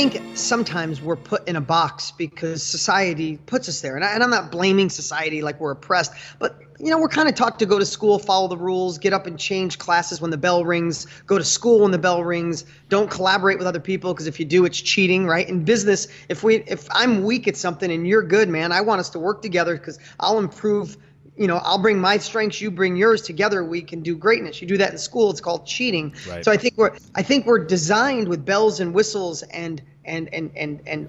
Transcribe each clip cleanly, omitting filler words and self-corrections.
think sometimes we're put in a box because society puts us there. And I'm not blaming society like we're oppressed, but we're kind of taught to go to school, follow the rules, get up and change classes when the bell rings, go to school when the bell rings, don't collaborate with other people because if you do, it's cheating, right? In business, if I'm weak at something and you're good, man, I want us to work together because I'll improve. I'll bring my strengths, you bring yours. Together we can do greatness. You do that in school, it's called cheating. Right. So I think we're designed with bells and whistles and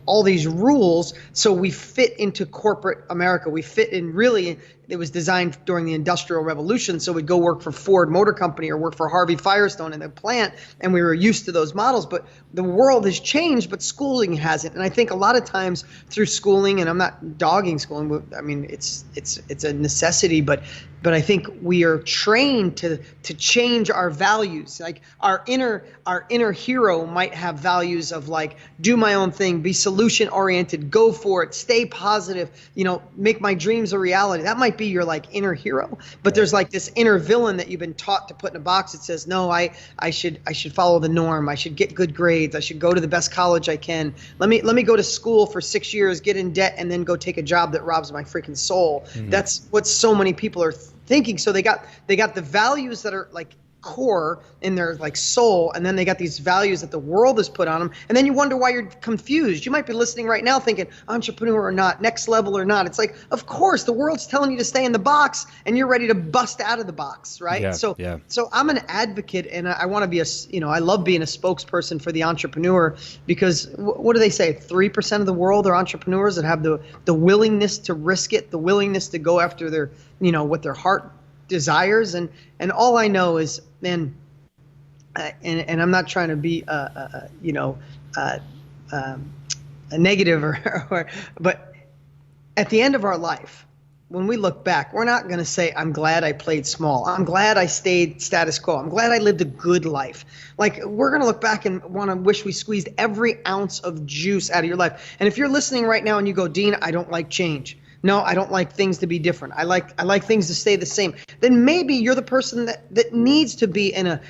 all these rules so we fit into corporate America. We fit in. Really, it was designed during the Industrial Revolution, so we'd go work for Ford Motor Company or work for Harvey Firestone in the plant, and we were used to those models. But the world has changed, but schooling hasn't. And I think a lot of times through schooling, and I'm not dogging schooling, but I mean it's a necessity, but I think we are trained to change our values. Like our inner hero might have values of like, do my own thing, be solution oriented, go for it, stay positive, make my dreams a reality. That might be your like inner hero. But there's like this inner villain that you've been taught to put in a box that says, no, I should follow the norm. I should get good grades. I should go to the best college I can. Let me go to school for 6 years, get in debt, and then go take a job that robs my freaking soul. Mm-hmm. That's what so many people are thinking. So they got the values that are like core in their like soul, and then they got these values that the world has put on them, and then you wonder why you're confused. You might be listening right now thinking entrepreneur or not, next level or not. It's like, of course the world's telling you to stay in the box and you're ready to bust out of the box, right? Yeah, so yeah. So I'm an advocate, and I want to be I love being a spokesperson for the entrepreneur, because what do they say, 3% of the world are entrepreneurs that have the willingness to risk it, the willingness to go after their what their heart desires. And all I know is, man, and I'm not trying to be a negative but at the end of our life, when we look back, we're not going to say, I'm glad I played small. I'm glad I stayed status quo. I'm glad I lived a good life. Like, we're going to look back and want to wish we squeezed every ounce of juice out of your life. And if you're listening right now and you go, Dean, I don't like change. No, I don't like things to be different. I like things to stay the same. Then maybe you're the person that needs to be in a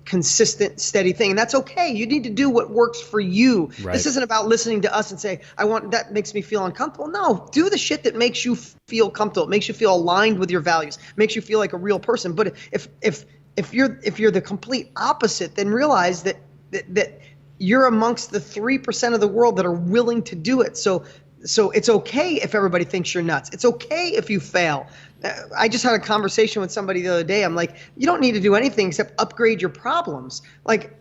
consistent, steady thing. And that's okay. You need to do what works for you. Right. This isn't about listening to us and say, that makes me feel uncomfortable. No, do the shit that makes you feel comfortable. It makes you feel aligned with your values. Makes you feel like a real person. But if you're the complete opposite, then realize that you're amongst the 3% of the world that are willing to do it. So it's okay if everybody thinks you're nuts. It's okay if you fail. I just had a conversation with somebody the other day. I'm like, you don't need to do anything except upgrade your problems. Like,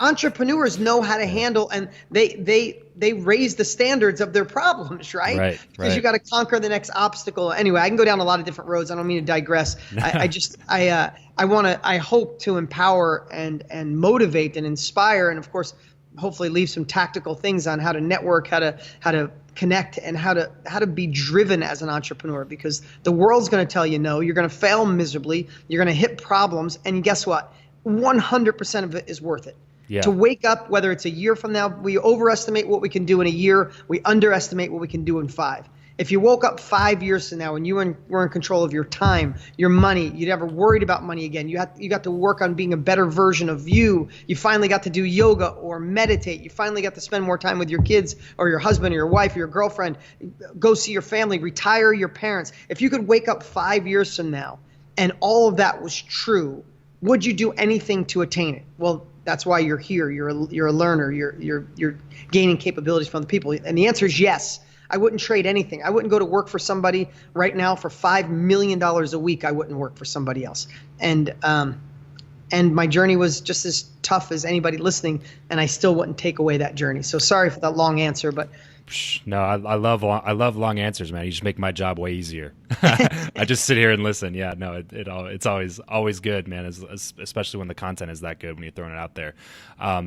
entrepreneurs know how to handle, and they raise the standards of their problems, right? Right. Because you got to conquer the next obstacle. Anyway, I can go down a lot of different roads. I don't mean to digress. I hope to empower and motivate and inspire, and of course, hopefully leave some tactical things on how to network, how to connect, and how to be driven as an entrepreneur, because the world's going to tell you no. You're going to fail miserably. You're going to hit problems. And guess what? 100% of it is worth it. Yeah. To wake up, whether it's a year from now, we overestimate what we can do in a year. We underestimate what we can do in 5. If you woke up 5 years from now and you were in control of your time, your money, you never worried about money again. You got to work on being a better version of you. You finally got to do yoga or meditate. You finally got to spend more time with your kids or your husband or your wife or your girlfriend. Go see your family, retire your parents. If you could wake up 5 years from now and all of that was true, would you do anything to attain it? Well, that's why you're here. You're a learner. You're gaining capabilities from the people. And the answer is yes. I wouldn't trade anything. I wouldn't go to work for somebody right now for $5 million a week. I wouldn't work for somebody else. And my journey was just as tough as anybody listening, and I still wouldn't take away that journey. So sorry for that long answer, but no, I love long answers, man. You just make my job way easier. I just sit here and listen. Yeah, no, it's always good, man. Especially when the content is that good, when you're throwing it out there.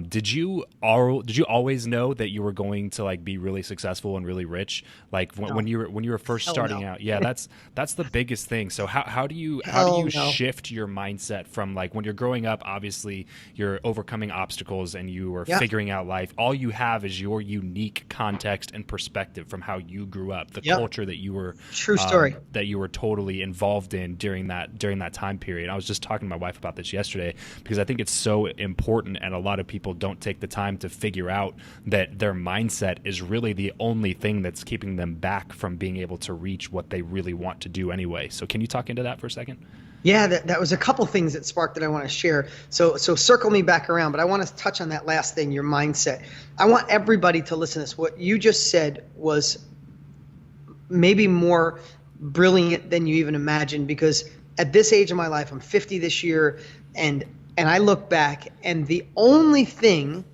Did you always know that you were going to like be really successful and really rich? Like when you were first starting out? Yeah, that's the biggest thing. So how do you shift your mindset from like when you're growing up? Obviously, you're overcoming obstacles and you are figuring out life. All you have is your unique context in perspective from how you grew up, the Yep. culture that you were True story. that you were totally involved in during that time period. I was just talking to my wife about this yesterday because I think it's so important, and a lot of people don't take the time to figure out that their mindset is really the only thing that's keeping them back from being able to reach what they really want to do anyway. So can you talk into that for a second? Yeah, that was a couple things that sparked that I want to share. So circle me back around, but I want to touch on that last thing, your mindset. I want everybody to listen to this. What you just said was maybe more brilliant than you even imagined, because at this age of my life, I'm 50 this year, and I look back, and the only thing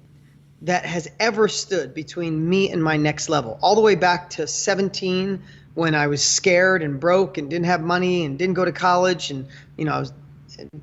that has ever stood between me and my next level, all the way back to 17, when I was scared and broke and didn't have money and didn't go to college, and I was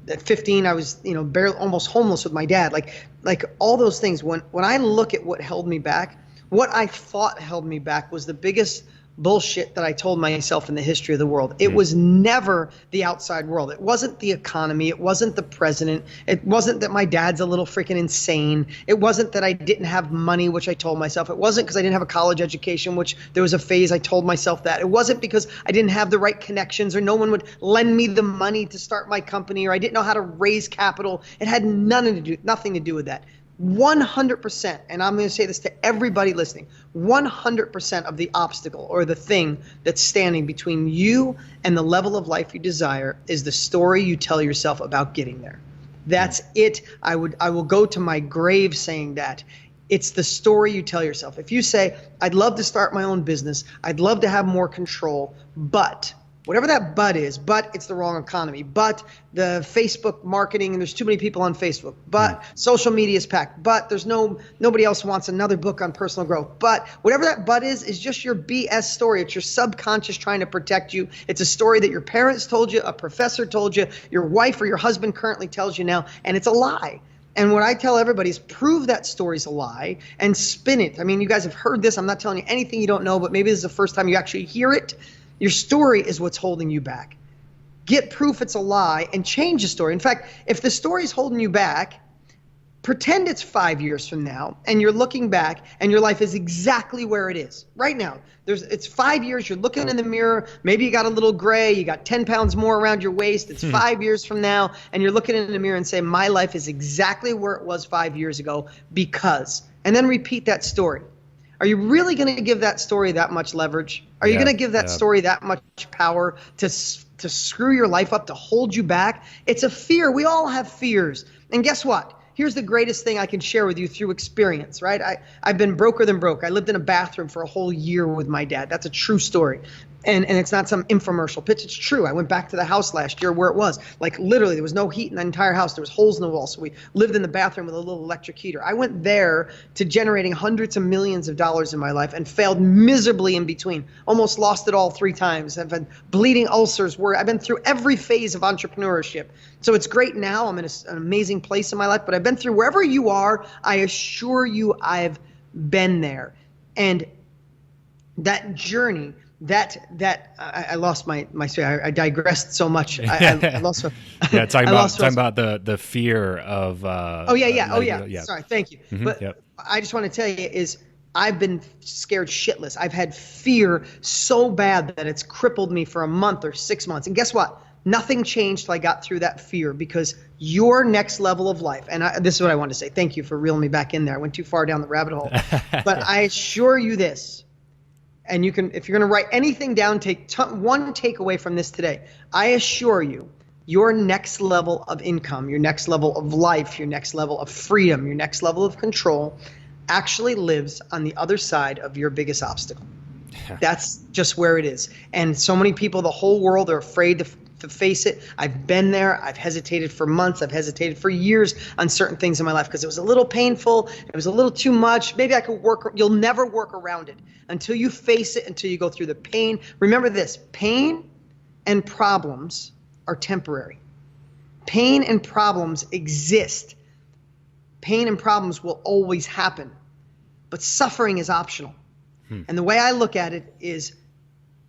at 15, I was barely almost homeless with my dad, like all those things. When I look at what held me back, what I thought held me back was the biggest bullshit that I told myself in the history of the world. It was never the outside world. It wasn't the economy. It wasn't the president. It wasn't that my dad's a little freaking insane. It wasn't that I didn't have money, which I told myself. It wasn't because I didn't have a college education, which there was a phase I told myself that. It wasn't because I didn't have the right connections, or no one would lend me the money to start my company, or I didn't know how to raise capital. It had nothing to do with that. 100%, and I'm going to say this to everybody listening, 100% of the obstacle or the thing that's standing between you and the level of life you desire is the story you tell yourself about getting there. That's it. I will go to my grave saying that. It's the story you tell yourself. If you say, I'd love to start my own business, I'd love to have more control, but whatever that but is, but it's the wrong economy, but the Facebook marketing, and there's too many people on Facebook, but social media is packed, but there's nobody else wants another book on personal growth, but whatever that but is just your BS story. It's your subconscious trying to protect you. It's a story that your parents told you, a professor told you, your wife or your husband currently tells you now, and it's a lie. And what I tell everybody is prove that story's a lie and spin it. I mean, you guys have heard this. I'm not telling you anything you don't know, but maybe this is the first time you actually hear it. Your story is what's holding you back. Get proof it's a lie and change the story. In fact, if the story is holding you back, pretend it's 5 years from now and you're looking back and your life is exactly where it is right now. It's 5 years. You're looking in the mirror. Maybe you got a little gray. You got 10 pounds more around your waist. It's 5 years from now. And you're looking in the mirror and say, my life is exactly where it was 5 years ago because, and then repeat that story. Are you really going to give that story that much leverage? Are you going to give that story that much power to screw your life up, to hold you back? It's a fear. We all have fears. And guess what? Here's the greatest thing I can share with you through experience, right? I've been broker than broke. I lived in a bathroom for a whole year with my dad. That's a true story. And it's not some infomercial pitch. It's true. I went back to the house last year where it was. Like literally, there was no heat in the entire house. There was holes in the wall. So we lived in the bathroom with a little electric heater. I went there to generating hundreds of millions of dollars in my life and failed miserably in between. Almost lost it all 3 times. I've had bleeding ulcers. I've been through every phase of entrepreneurship. So it's great now. I'm in an amazing place in my life. But I've been through wherever you are. I assure you I've been there. And that journey, I lost my story. I digressed so much. I lost. Talking about the fear of. Yeah. Sorry, thank you. But I just want to tell you is I've been scared shitless. I've had fear so bad that it's crippled me for a month or 6 months. And guess what? Nothing changed till I got through that fear, because your next level of life, and this is what I wanted to say. Thank you for reeling me back in there. I went too far down the rabbit hole. But I assure you this. And you can, if you're going to write anything down, take one takeaway from this today. I assure you, your next level of income, your next level of life, your next level of freedom, your next level of control actually lives on the other side of your biggest obstacle. That's just where it is. And so many people, the whole world, are afraid to face it. I've been there. I've hesitated for months. I've hesitated for years on certain things in my life because it was a little painful. It was a little too much. Maybe I could work. You'll never work around it until you face it, until you go through the pain. Remember this, pain and problems are temporary. Pain and problems exist. Pain and problems will always happen, but suffering is optional. And the way I look at it is,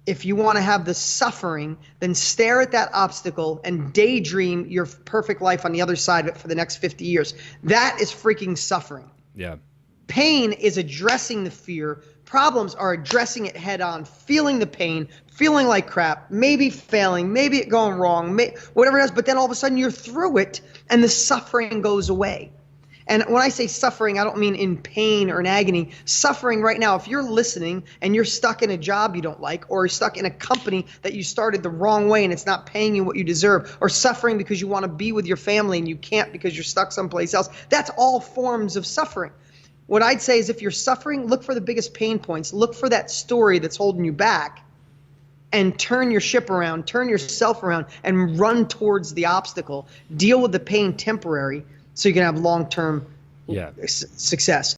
if you want to have the suffering, then stare at that obstacle and daydream your perfect life on the other side of it for the next 50 years. That is freaking suffering. Yeah. Pain is addressing the fear, Problems are addressing it head on, feeling the pain, feeling like crap, maybe failing, maybe it going wrong, whatever it is, but then all of a sudden you're through it and the suffering goes away. And when I say suffering, I don't mean in pain or in agony. Suffering right now, if you're listening and you're stuck in a job you don't like, or you're stuck in a company that you started the wrong way and it's not paying you what you deserve, or suffering because you want to be with your family and you can't because you're stuck someplace else, that's all forms of suffering. What I'd say is if you're suffering, look for the biggest pain points. Look for that story that's holding you back and turn your ship around, turn yourself around and run towards the obstacle. Deal with the pain temporary so you can have long-term success.